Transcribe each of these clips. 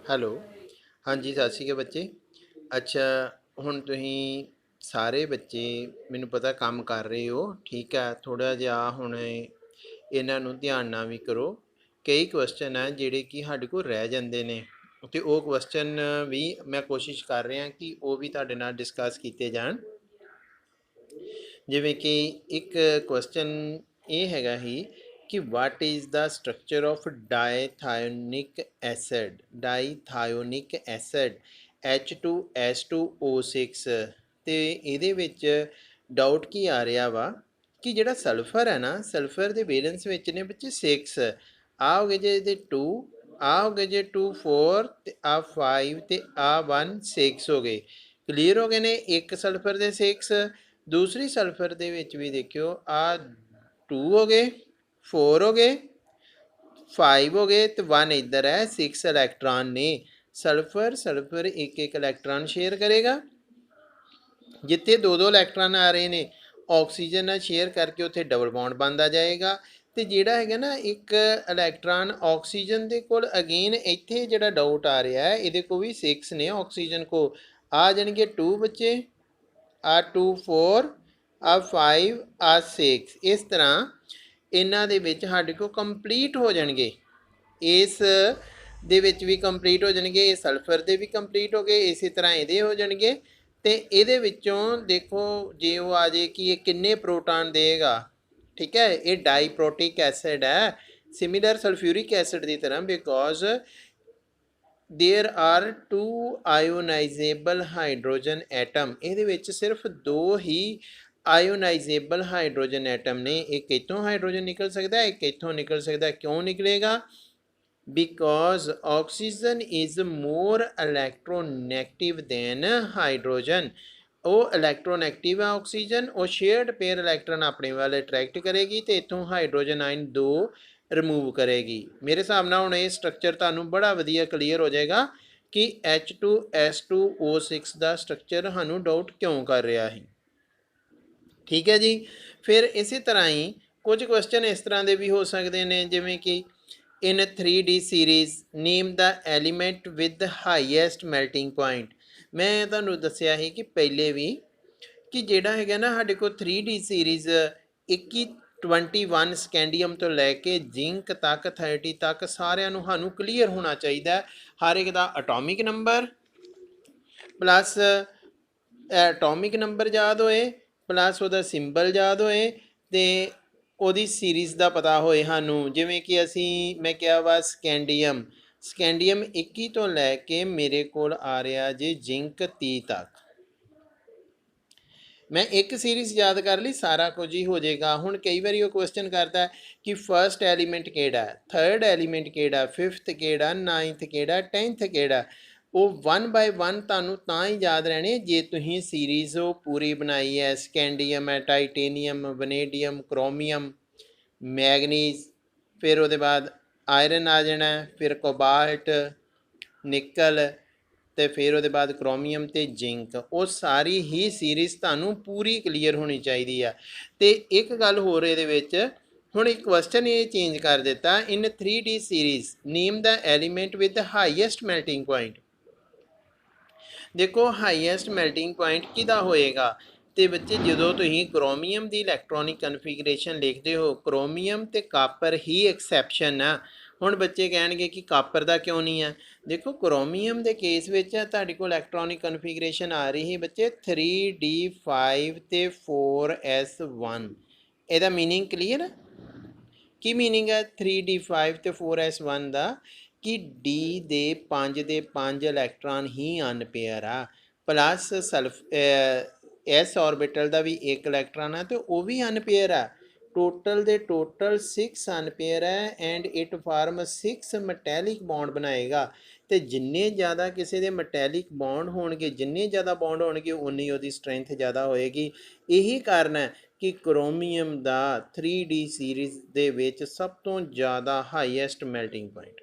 Hello. ਹਾਂਜੀ, ਸਤਿ ਸ਼੍ਰੀ ਅਕਾਲ ਬੱਚੇ। ਅੱਛਾ, ਹੁਣ ਤੁਸੀਂ ਸਾਰੇ ਬੱਚੇ ਮੈਨੂੰ ਪਤਾ ਕੰਮ ਕਰ ਰਹੇ ਹੋ, ਠੀਕ ਹੈ। ਥੋੜ੍ਹਾ ਜਿਹਾ ਹੁਣ ਇਹਨਾਂ ਨੂੰ ਧਿਆਨ ਨਾਲ ਵੀ ਕਰੋ। ਕਈ ਕੁਐਸਚਨ ਹੈ ਜਿਹੜੇ ਕਿ ਸਾਡੇ ਕੋਲ ਰਹਿ ਜਾਂਦੇ ਨੇ, ਅਤੇ ਉਹ ਕੁਐਸਚਨ ਵੀ ਮੈਂ ਕੋਸ਼ਿਸ਼ ਕਰ ਰਿਹਾ ਕਿ ਉਹ ਵੀ ਤੁਹਾਡੇ ਨਾਲ ਡਿਸਕਸ ਕੀਤੇ ਜਾਣ। ਜਿਵੇਂ ਕਿ ਇੱਕ ਕੁਐਸਚਨ ਇਹ ਹੈਗਾ ਹੀ ਕਿ what is the structure of dithionic acid H2S2O6। ਤੇ ਇਹਦੇ ਵਿੱਚ ਡਾਊਟ ਕੀ ਆ ਰਿਹਾ ਵਾ ਕਿ ਜਿਹੜਾ ਸਲਫਰ ਹੈ ਨਾ, ਸਲਫਰ ਦੇ ਵੈਲੈਂਸ ਵਿੱਚ ਨੇ ਬੱਚੇ 6 ਆ ਹੋ ਗਏ ਜੇ ਇਹਦੇ 2, ਆ ਹੋ ਗਏ ਜੇ 2 4 ਤੇ ਆ 5 ਤੇ ਆ 1 6 ਹੋ ਗਏ। ਕਲੀਅਰ ਹੋ ਗਏ ਨੇ। ਇੱਕ ਸਲਫਰ ਦੇ 6, ਦੂਸਰੀ ਸਲਫਰ ਦੇ ਵਿੱਚ ਵੀ ਦੇਖਿਓ ਆ 2 ਹੋ ਗਏ, 4 ਹੋ ਗਏ, 5 ਹੋ ਗਏ ਤੇ 1 ਇੱਧਰ ਹੈ, 6 ਇਲੈਕਟ੍ਰॉन ਨੇ। ਸਲਫਰ ਇੱਕ ਇਲੈਕਟ੍ਰॉन ਸ਼ੇਅਰ ਕਰੇਗਾ। ਜਿੱਥੇ ਦੋ ਇਲੈਕਟ੍ਰॉन ਆ ਰਹੇ ਨੇ, ਆਕਸੀਜਨ ਨਾਲ ਸ਼ੇਅਰ ਕਰਕੇ ਉੱਥੇ ਡਬਲ ਬੌਂਡ ਬਣਦਾ ਜਾਏਗਾ। ਤੇ ਜਿਹੜਾ ਹੈਗਾ ਨਾ ਇੱਕ ਇਲੈਕਟ੍ਰॉन ਆਕਸੀਜਨ ਦੇ ਕੋਲ, ਅਗੇਨ ਇੱਥੇ ਜਿਹੜਾ ਡਾਊਟ ਆ ਰਿਹਾ ਹੈ, ਇਹਦੇ ਕੋਲ ਵੀ 6 ਨੇ ਆਕਸੀਜਨ ਕੋ, ਆ ਜਾਣਗੇ 2 ਬੱਚੇ, ਆ 2 4, ਆ 5, ਆ 6। ਇਸ ਤਰ੍ਹਾਂ ਇਹਨਾਂ ਦੇ ਵਿੱਚ ਸਾਡੇ ਕੋਲ ਕੰਪਲੀਟ ਹੋ ਜਾਣਗੇ। ਇਸ ਦੇ ਵਿੱਚ ਵੀ ਕੰਪਲੀਟ ਹੋ ਜਾਣਗੇ, ਇਹ ਸਲਫਰ ਦੇ ਵੀ ਕੰਪਲੀਟ ਹੋ ਗਏ, ਇਸੇ ਤਰ੍ਹਾਂ ਇਹਦੇ ਹੋ ਜਾਣਗੇ। ਤੇ ਇਹਦੇ ਵਿੱਚੋਂ ਦੇਖੋ ਜੇ ਉਹ ਆ ਜੇ ਕਿ ਇਹ ਕਿੰਨੇ ਪ੍ਰੋਟਾਨ ਦੇਗਾ, ਠੀਕ ਹੈ। ਇਹ ਡਾਈਪ੍ਰੋਟਿਕ ਐਸਿਡ ਹੈ, ਸਿਮਿਲਰ ਸਲਫਿਊਰਿਕ ਐਸਿਡ ਦੀ ਤਰ੍ਹਾਂ, because there are 2 ionisable hydrogen atom. ਇਹਦੇ ਵਿੱਚ ਸਿਰਫ 2 ਹੀ ਆਇਓਨਾਈਜ਼ੇਬਲ ਹਾਈਡਰੋਜਨ ਐਟਮ ਨੇ। ਇੱਕ ਇੱਥੋਂ ਹਾਈਡਰੋਜਨ ਨਿਕਲ ਸਕਦਾ, ਇੱਕ ਇੱਥੋਂ ਨਿਕਲ ਸਕਦਾ। ਕਿਉਂ ਨਿਕਲੇਗਾ? Because oxygen is more electronegative than hydrogen. ਉਹ ਇਲੈਕਟ੍ਰੋਨੈਗੇਟਿਵ ਆ ਆਕਸੀਜਨ, ਉਹ ਸ਼ੇਅਰਡ ਪੇਅਰ ਇਲੈਕਟ੍ਰੋਨ ਆਪਣੇ ਵੱਲ ਅਟਰੈਕਟ ਕਰੇਗੀ ਤੇ ਇੱਥੋਂ ਹਾਈਡਰੋਜਨ ਆਇਨ 2 ਰਿਮੂਵ ਕਰੇਗੀ। ਮੇਰੇ ਹਿਸਾਬ ਨਾਲ ਹੁਣ ਇਹ ਸਟਰਕਚਰ ਤੁਹਾਨੂੰ ਬੜਾ ਵਧੀਆ ਕਲੀਅਰ ਹੋ ਜਾਏਗਾ ਕਿ H2S2O6 ਦਾ ਸਟਰਕਚਰ ਸਾਨੂੰ ਡਾਊਟ ਕਿਉਂ ਕਰ ਰਿਹਾ ਹੈ। ਠੀਕ ਹੈ ਜੀ। ਫਿਰ ਇਸੇ ਤਰ੍ਹਾਂ ਹੀ ਕੁਝ ਕੁਐਸਚਨ ਇਸ ਤਰ੍ਹਾਂ ਦੇ ਵੀ ਹੋ ਸਕਦੇ ਨੇ, ਜਿਵੇਂ ਕਿ ਇਨ 3D series name the element with highest melting point. ਮੈਂ ਤੁਹਾਨੂੰ ਦੱਸਿਆ ਸੀ ਕਿ ਪਹਿਲੇ ਵੀ ਕਿ ਜਿਹੜਾ ਹੈਗਾ ਨਾ ਸਾਡੇ ਕੋਲ 3D ਸੀਰੀਜ਼ 21 ਸਕੈਂਡੀਅਮ ਤੋਂ ਲੈ ਕੇ ਜ਼ਿੰਕ ਤੱਕ 30 ਤੱਕ ਸਾਰਿਆਂ ਨੂੰ ਸਾਨੂੰ ਕਲੀਅਰ ਹੋਣਾ ਚਾਹੀਦਾ। ਹਰ ਇੱਕ ਦਾ atomic number plus atomic number ਯਾਦ ਹੋਏ, ਪਲੱਸ ਉਹਦਾ ਸਿੰਬਲ ਯਾਦ ਹੋਏ, ਤੇ ਉਹਦੀ ਸੀਰੀਜ਼ ਦਾ ਪਤਾ ਹੋਏ ਸਾਨੂੰ। ਜਿਵੇਂ ਕਿ ਮੈਂ ਕਿਹਾ ਵਾ ਸਕੈਂਡੀਅਮ 21 ਤੋਂ ਲੈ ਕੇ ਮੇਰੇ ਕੋਲ ਆ ਰਿਹਾ ਜੇ ਜ਼ਿੰਕ 30 ਤੱਕ। ਮੈਂ ਇੱਕ ਸੀਰੀਜ਼ ਯਾਦ ਕਰ ਲਈ, ਸਾਰਾ ਕੁਝ ਹੀ ਹੋ ਜਾਏਗਾ। ਹੁਣ ਕਈ ਵਾਰੀ ਉਹ ਕੁਐਸਚਨ ਕਰਦਾ ਕਿ ਫਸਟ ਐਲੀਮੈਂਟ ਕਿਹੜਾ, ਥਰਡ ਐਲੀਮੈਂਟ ਕਿਹੜਾ, ਫਿਫਥ ਕਿਹੜਾ, 9th ਕਿਹੜਾ, 10th ਕਿਹੜਾ। ਉਹ 1 by 1 ਤੁਹਾਨੂੰ ਤਾਂ ਹੀ ਯਾਦ ਰਹਿਣੇ ਜੇ ਤੁਸੀਂ ਸੀਰੀਜ਼ ਉਹ ਪੂਰੀ ਬਣਾਈ ਹੈ। ਸਕੈਂਡੀਅਮ ਹੈ, ਟਾਈਟੇਨੀਅਮ, ਵਨੇਡੀਅਮ, ਕ੍ਰੋਮੀਅਮ, ਮੈਗਨੀਜ਼, ਫਿਰ ਉਹਦੇ ਬਾਅਦ ਆਇਰਨ ਆ ਜਾਣਾ, ਫਿਰ ਕੋਬਾਲਟ, ਨਿਕਲ, ਤੇ ਫਿਰ ਉਹਦੇ ਬਾਅਦ ਕ੍ਰੋਮੀਅਮ ਤੇ ਜ਼ਿੰਕ। ਉਹ ਸਾਰੀ ਹੀ ਸੀਰੀਜ਼ ਤੁਹਾਨੂੰ ਪੂਰੀ ਕਲੀਅਰ ਹੋਣੀ ਚਾਹੀਦੀ ਆ। ਤੇ ਇੱਕ ਗੱਲ ਹੋਰ ਇਹਦੇ ਵਿੱਚ, ਹੁਣ ਇੱਕ ਕੁਐਸਚਨ ਇਹ ਚੇਂਜ ਕਰ ਦਿੱਤਾ, ਇਨ 3D series name the element with highest melting point. ਦੇਖੋ ਹਾਈਐਸਟ ਮੈਲਟਿੰਗ ਪੁਆਇੰਟ ਕਿਹਦਾ ਹੋਏਗਾ? ਤੇ ਬੱਚੇ ਜਦੋਂ ਤੁਸੀਂ ਕ੍ਰੋਮੀਅਮ ਦੀ ਇਲੈਕਟ੍ਰੋਨਿਕ ਕਨਫੀਗਰੇਸ਼ਨ ਲਿਖਦੇ ਹੋ, ਕ੍ਰੋਮੀਅਮ ਤੇ ਕਾਪਰ ਹੀ ਐਕਸੈਪਸ਼ਨ ਆ। ਹੁਣ ਬੱਚੇ ਕਹਿਣਗੇ ਕਿ ਕਾਪਰ ਦਾ ਕਿਉਂ ਨਹੀਂ ਆ? ਦੇਖੋ ਕ੍ਰੋਮੀਅਮ ਦੇ ਕੇਸ ਵਿੱਚ ਤੁਹਾਡੇ ਕੋਲ ਇਲੈਕਟ੍ਰੋਨਿਕ ਕਨਫੀਗਰੇਸ਼ਨ ਆ ਰਹੀ ਸੀ ਬੱਚੇ 3D5 ਤੇ 4s1। ਇਹਦਾ ਮੀਨਿੰਗ ਕਲੀਅਰ? ਕੀ ਮੀਨਿੰਗ ਹੈ 3D5 ਤੇ 4s1 ਦਾ? ਕਿ D ਦੇ 5 ਇਲੈਕਟ੍ਰੋਨ ਹੀ ਅਨਪੇਅਰ ਆ, ਪਲੱਸ S ਆਰਬਿਟਲ ਦਾ ਵੀ 1 ਇਲੈਕਟ੍ਰੋਨ ਆ ਤੇ ਉਹ ਵੀ ਅਨਪੇਅਰ ਆ। ਟੋਟਲ 6 ਅਨਪੇਅਰ ਹੈ and it form 6 metallic bond ਬਣਾਏਗਾ। ਤੇ ਜਿੰਨੇ ਜ਼ਿਆਦਾ ਕਿਸੇ ਦੇ ਮੈਟੈਲਿਕ ਬੌਂਡ ਹੋਣਗੇ, ਜਿੰਨੇ ਜ਼ਿਆਦਾ ਬੌਂਡ ਹੋਣਗੇ, ਉਨੀ ਉਹਦੀ ਸਟਰੈਂਥ ਜ਼ਿਆਦਾ ਹੋਏਗੀ। ਇਹੀ ਕਾਰਨ ਹੈ ਕਿ ਕ੍ਰੋਮੀਅਮ ਦਾ 3D ਸੀਰੀਜ਼ ਦੇ ਵਿੱਚ ਸਭ ਤੋਂ ਜ਼ਿਆਦਾ ਹਾਈਐਸਟ ਮੈਲਟਿੰਗ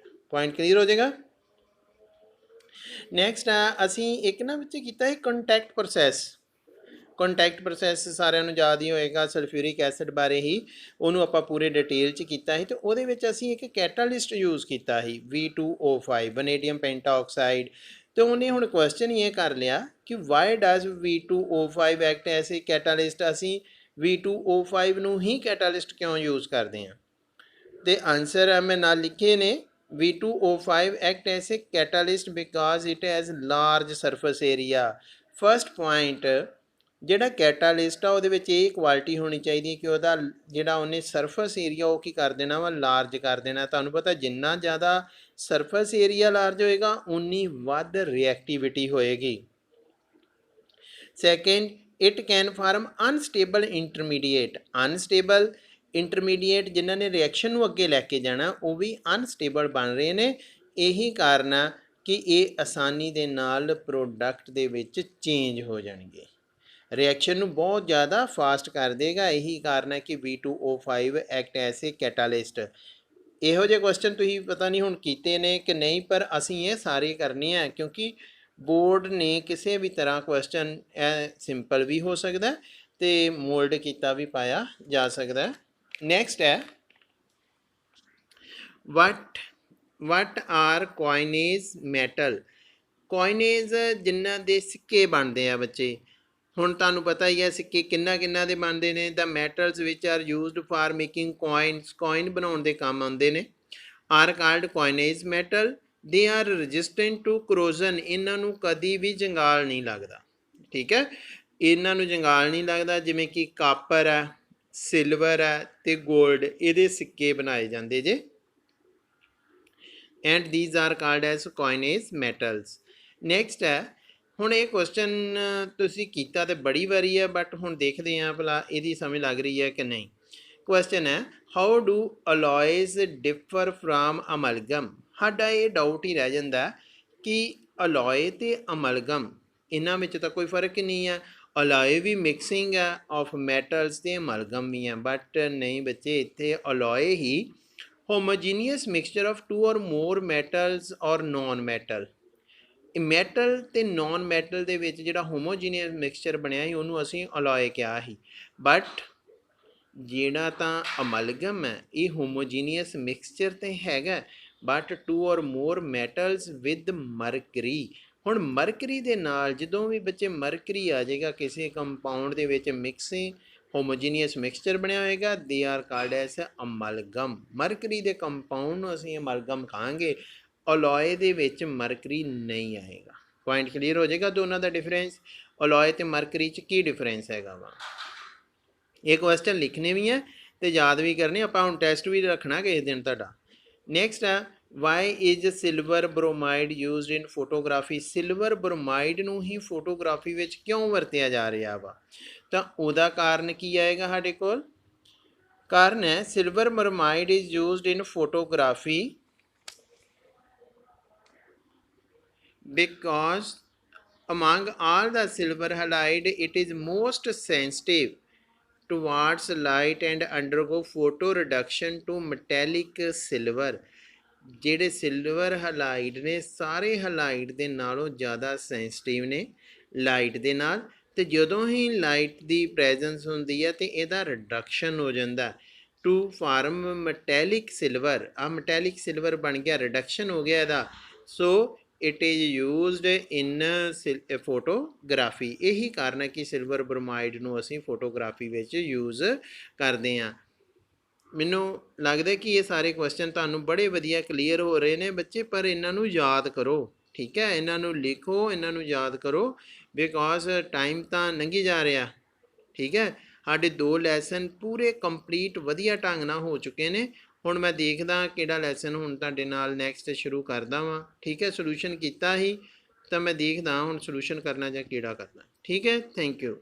ਪੁਆਇੰਟ ਕਲੀਅਰ ਹੋ ਜਾਏਗਾ। ਨੈਕਸਟ ਆ ਅਸੀਂ ਇੱਕ ਨਾ ਵਿੱਚ ਕੀਤਾ ਹੈ ਕੰਟੈਕਟ ਪ੍ਰੋਸੈਸ। ਕੰਟੈਕਟ ਪ੍ਰੋਸੈਸ ਸਾਰਿਆਂ ਨੂੰ ਯਾਦ ਹੀ ਹੋਏਗਾ, ਸਲਫਿਊਰਿਕ ਐਸਿਡ ਬਾਰੇ ਹੀ ਉਹਨੂੰ ਆਪਾਂ ਪੂਰੇ ਡਿਟੇਲ 'ਚ ਕੀਤਾ ਸੀ, ਤੇ ਉਹਦੇ ਵਿੱਚ ਅਸੀਂ ਇੱਕ ਕੈਟਾਲਿਸਟ ਯੂਜ਼ ਕੀਤਾ ਸੀ V2O5 ਵਨੇਡੀਅਮ ਪੈਂਟਾਆਕਸਾਈਡ। ਤੇ ਉਹਨੇ ਹੁਣ ਕੁਐਸਚਨ ਇਹ ਕਰ ਲਿਆ ਕਿ why does V2O5 act as a catalyst, ਅਸੀਂ V2O5 ਨੂੰ ਹੀ ਕੈਟਾਲਿਸਟ ਕਿਉਂ ਯੂਜ਼ ਕਰਦੇ ਹਾਂ। ਤੇ ਆਨਸਰ ਮੈਂ ਨਾਲ ਲਿਖੇ ਨੇ, V2O5 act as a catalyst because it has large surface area। First point ਜਿਹੜਾ ਕੈਟਾਲਿਸਟ ਆ ਉਹਦੇ ਵਿੱਚ ਇਹ ਕੁਆਲਿਟੀ ਹੋਣੀ ਚਾਹੀਦੀ ਕਿ ਉਹਦਾ ਜਿਹੜਾ ਉਹਨੇ ਸਰਫੇਸ ਏਰੀਆ ਉਹ ਕੀ ਕਰ ਦੇਣਾ ਵਾ, ਲਾਰਜ ਕਰ ਦੇਣਾ। ਤੁਹਾਨੂੰ ਪਤਾ ਜਿੰਨਾ ਜ਼ਿਆਦਾ ਸਰਫੇਸ ਏਰੀਆ ਲਾਰਜ ਹੋਏਗਾ ਉਨੀ ਵੱਧ ਰਿਐਕਟੀਵਿਟੀ ਹੋਏਗੀ। Second, it can form unstable intermediate. Unstable intermediate ਜਿਨ੍ਹਾਂ ਨੇ ਰਿਐਕਸ਼ਨ ਨੂੰ ਅੱਗੇ ਲੈ ਕੇ ਜਾਣਾ ਉਹ ਵੀ ਅਨਸਟੇਬਲ ਬਣ ਰਹੇ ਨੇ। ਇਹੀ ਕਾਰਨ ਆ ਕਿ ਇਹ ਆਸਾਨੀ ਦੇ ਨਾਲ ਪ੍ਰੋਡਕਟ ਦੇ ਵਿੱਚ ਚੇਂਜ ਹੋ ਜਾਣਗੇ, ਰਿਐਕਸ਼ਨ ਨੂੰ ਬਹੁਤ ਜ਼ਿਆਦਾ ਫਾਸਟ ਕਰ ਦੇਗਾ। ਇਹੀ ਕਾਰਨ ਹੈ ਕਿ V2O5 act as a catalyst. ਇਹੋ ਜਿਹੇ ਕੁਐਸਚਨ ਤੁਸੀਂ ਪਤਾ ਨਹੀਂ ਹੁਣ ਕੀਤੇ ਨੇ ਕਿ ਨਹੀਂ, ਪਰ ਅਸੀਂ ਇਹ ਸਾਰੇ ਕਰਨੇ ਆ ਕਿਉਂਕਿ ਬੋਰਡ ਨੇ ਕਿਸੇ ਵੀ ਤਰ੍ਹਾਂ ਕੁਐਸਚਨ ਸਿੰਪਲ ਵੀ ਹੋ ਸਕਦਾ ਤੇ ਮੋਲਡ ਕੀਤਾ ਵੀ ਪਾਇਆ ਜਾ ਸਕਦਾ। ਨੈਕਸਟ ਹੈ ਵਟ ਆਰ ਕੋਇਨੇਜ ਮੈਟਲ। ਕੋਇਨੇਜ ਜਿਨ੍ਹਾਂ ਦੇ ਸਿੱਕੇ ਬਣਦੇ ਆ ਬੱਚੇ, ਹੁਣ ਤੁਹਾਨੂੰ ਪਤਾ ਹੀ ਹੈ ਸਿੱਕੇ ਕਿੰਨਾ ਦੇ ਬਣਦੇ ਨੇ। The metals which are used for making coins, coin ਬਣਾਉਣ ਦੇ ਕੰਮ ਆਉਂਦੇ ਨੇ। Are called coinage metal. They are resistant to corrosion, ਇਹਨਾਂ ਨੂੰ ਕਦੀ ਵੀ ਜੰਗਾਲ ਨਹੀਂ ਲੱਗਦਾ, ਠੀਕ ਹੈ, ਇਹਨਾਂ ਨੂੰ ਜੰਗਾਲ ਨਹੀਂ ਲੱਗਦਾ। ਜਿਵੇਂ ਕਿ ਕਾਪਰ ਹੈ, ਸਿਲਵਰ ਹੈ ਤੇ ਗੋਲਡ, ਇਹਦੇ ਸਿੱਕੇ ਬਣਾਏ ਜਾਂਦੇ ਜੇ। And these are called as coinage metals. Next ਹੈ, ਹੁਣ ਇਹ ਕੁਐਸਚਨ ਤੁਸੀਂ ਕੀਤਾ ਤੇ ਬੜੀ ਵਾਰੀ ਹੈ, ਬਟ ਹੁਣ ਦੇਖਦੇ ਹਾਂ ਭਲਾ ਇਹਦੀ ਸਮਝ ਲੱਗ ਰਹੀ ਹੈ ਕਿ ਨਹੀਂ। ਕੁਐਸਚਨ ਹੈ, ਹਾਊ ਡੂ ਅਲੋਇਜ਼ ਡਿਫਰ ਫਰਾਮ ਅਮਲਗਮ। ਸਾਡਾ ਇਹ ਡਾਊਟ ਹੀ ਰਹਿ ਜਾਂਦਾ ਕਿ ਅਲੋਏ ਤੇ ਅਮਲਗਮ ਇਹਨਾਂ ਵਿੱਚ ਤਾਂ ਕੋਈ ਫਰਕ ਹੀ ਨਹੀਂ ਹੈ। ਅਲੋਏ ਵੀ ਮਿਕਸਿੰਗ ਹੈ ਆਫ ਮੈਟਲਸ ਤੇ ਅਮਲਗਮ ਵੀ ਹੈ, ਬਟ ਨਹੀਂ ਬੱਚੇ, ਇੱਥੇ ਅਲੋਏ ਹੀ homogeneous mixture of two or more metals or non metal. Metal ਤੇ ਨੋਨ ਮੈਟਲ ਦੇ ਵਿੱਚ ਜਿਹੜਾ ਹੋਮੋਜੀਨੀਅਸ ਮਿਕਸਚਰ ਬਣਿਆ ਸੀ ਉਹਨੂੰ ਅਸੀਂ ਅਲੋਏ ਕਿਹਾ ਸੀ, ਬਟ ਜਿਹੜਾ ਤਾਂ ਅਮਲਗਮ ਹੈ ਇਹ ਹੋਮੋਜੀਨੀਅਸ ਮਿਕਸਚਰ ਤੇ ਹੈਗਾ, but to or more metals with mercury. ਹੁਣ ਮਰਕਰੀ ਦੇ ਨਾਲ ਜਦੋਂ ਵੀ ਬੱਚੇ ਮਰਕਰੀ ਆ ਜਾਏਗਾ ਕਿਸੇ ਕੰਪਾਊਂਡ ਦੇ ਵਿੱਚ ਮਿਕਸਿੰਗ ਹੋਮੋਜੀਨੀਅਸ ਮਿਕਸਚਰ ਬਣਿਆ ਹੋਏਗਾ, they are called as amalgam. Mercury ਦੇ ਕੰਪਾਊਂਡ ਨੂੰ ਅਸੀਂ ਅਮਲਗਮ ਕਹਾਂਗੇ, ਅਲੋਏ ਦੇ ਵਿੱਚ ਮਰਕਰੀ ਨਹੀਂ ਆਏਗਾ। ਪੁਆਇੰਟ ਕਲੀਅਰ ਹੋ ਜਾਏਗਾ ਦੋਨਾਂ ਦਾ ਡਿਫਰੈਂਸ, ਅਲੋਏ ਤੇ ਮਰਕਰੀ 'ਚ ਕੀ ਡਿਫਰੈਂਸ ਹੈਗਾ ਵਾ। ਇਹ ਕੁਐਸਚਨ ਲਿਖਣੇ ਵੀ ਹੈ ਤੇ ਯਾਦ ਵੀ ਕਰਨੇ, ਆਪਾਂ ਹੁਣ ਟੈਸਟ ਵੀ ਰੱਖਣਾ ਕਿਸੇ ਦਿਨ ਤੁਹਾਡਾ। ਨੈਕਸਟ ਹੈ, why is silver bromide used in photography. Silver bromide ਨੂੰ ਹੀ ਫੋਟੋਗ੍ਰਾਫੀ ਵਿੱਚ ਕਿਉਂ ਵਰਤਿਆ ਜਾ ਰਿਹਾ ਵਾ, ਤਾਂ ਉਹਦਾ ਕਾਰਨ ਕੀ ਆਏਗਾ ਸਾਡੇ ਕੋਲ। ਕਾਰਨ ਹੈ, silver bromide is used in photography because among all the silver halide it is most sensitive towards light and undergo photo reduction to metallic silver। ਜਿਹੜੇ ਸਿਲਵਰ ਹਲਾਈਡ ਨੇ ਸਾਰੇ ਹਲਾਈਡ ਦੇ ਨਾਲੋਂ ਜ਼ਿਆਦਾ ਸੈਂਸਿਟਿਵ ਨੇ ਲਾਈਟ ਦੇ ਨਾਲ, ਤੇ ਜਦੋਂ ਹੀ ਲਾਈਟ ਦੀ ਪ੍ਰੈਜ਼ੈਂਸ ਹੁੰਦੀ ਹੈ ਤੇ ਇਹਦਾ ਰਿਡਕਸ਼ਨ ਹੋ ਜਾਂਦਾ ਟੂ ਫਾਰਮ ਮੈਟੈਲਿਕ ਸਿਲਵਰ। ਆ ਮੈਟੈਲਿਕ ਸਿਲਵਰ ਬਣ ਗਿਆ, ਰਿਡਕਸ਼ਨ ਹੋ ਗਿਆ ਇਹਦਾ। So it is used in photography. ਇਹੀ ਕਾਰਨ ਹੈ ਕਿ ਸਿਲਵਰ ਬਰੋਮਾਈਡ ਨੂੰ ਅਸੀਂ ਫੋਟੋਗ੍ਰਾਫੀ ਵਿੱਚ ਯੂਜ਼ ਕਰਦੇ ਹਾਂ। ਮੈਨੂੰ ਲੱਗਦਾ ਕਿ ਇਹ ਸਾਰੇ ਕੁਐਸਚਨ ਤੁਹਾਨੂੰ ਬੜੇ ਵਧੀਆ ਕਲੀਅਰ ਹੋ ਰਹੇ ਨੇ ਬੱਚੇ, ਪਰ ਇਹਨਾਂ ਨੂੰ ਯਾਦ ਕਰੋ, ਠੀਕ ਹੈ, ਇਹਨਾਂ ਨੂੰ ਲਿਖੋ, ਇਹਨਾਂ ਨੂੰ ਯਾਦ ਕਰੋ, ਬਿਕੋਜ਼ ਟਾਈਮ ਤਾਂ ਲੰਘੀ ਜਾ ਰਿਹਾ, ਠੀਕ ਹੈ। ਸਾਡੇ 2 ਲੈਸਨ ਪੂਰੇ ਕੰਪਲੀਟ ਵਧੀਆ ਢੰਗ ਨਾਲ ਹੋ ਚੁੱਕੇ ਨੇ। ਹੁਣ ਮੈਂ ਦੇਖਦਾ ਕਿਹੜਾ ਲੈਸਨ ਹੁਣ ਤੁਹਾਡੇ ਨਾਲ ਨੈਕਸਟ ਸ਼ੁਰੂ ਕਰਦਾ ਵਾਂ, ਠੀਕ ਹੈ। ਸੋਲੂਸ਼ਨ ਕੀਤਾ ਹੀ ਤਾਂ ਮੈਂ ਦੇਖਦਾ ਹੁਣ ਸੋਲੂਸ਼ਨ ਕਰਨਾ ਜਾਂ ਕਿਹੜਾ ਕਰਨਾ, ਠੀਕ ਹੈ। Thank you.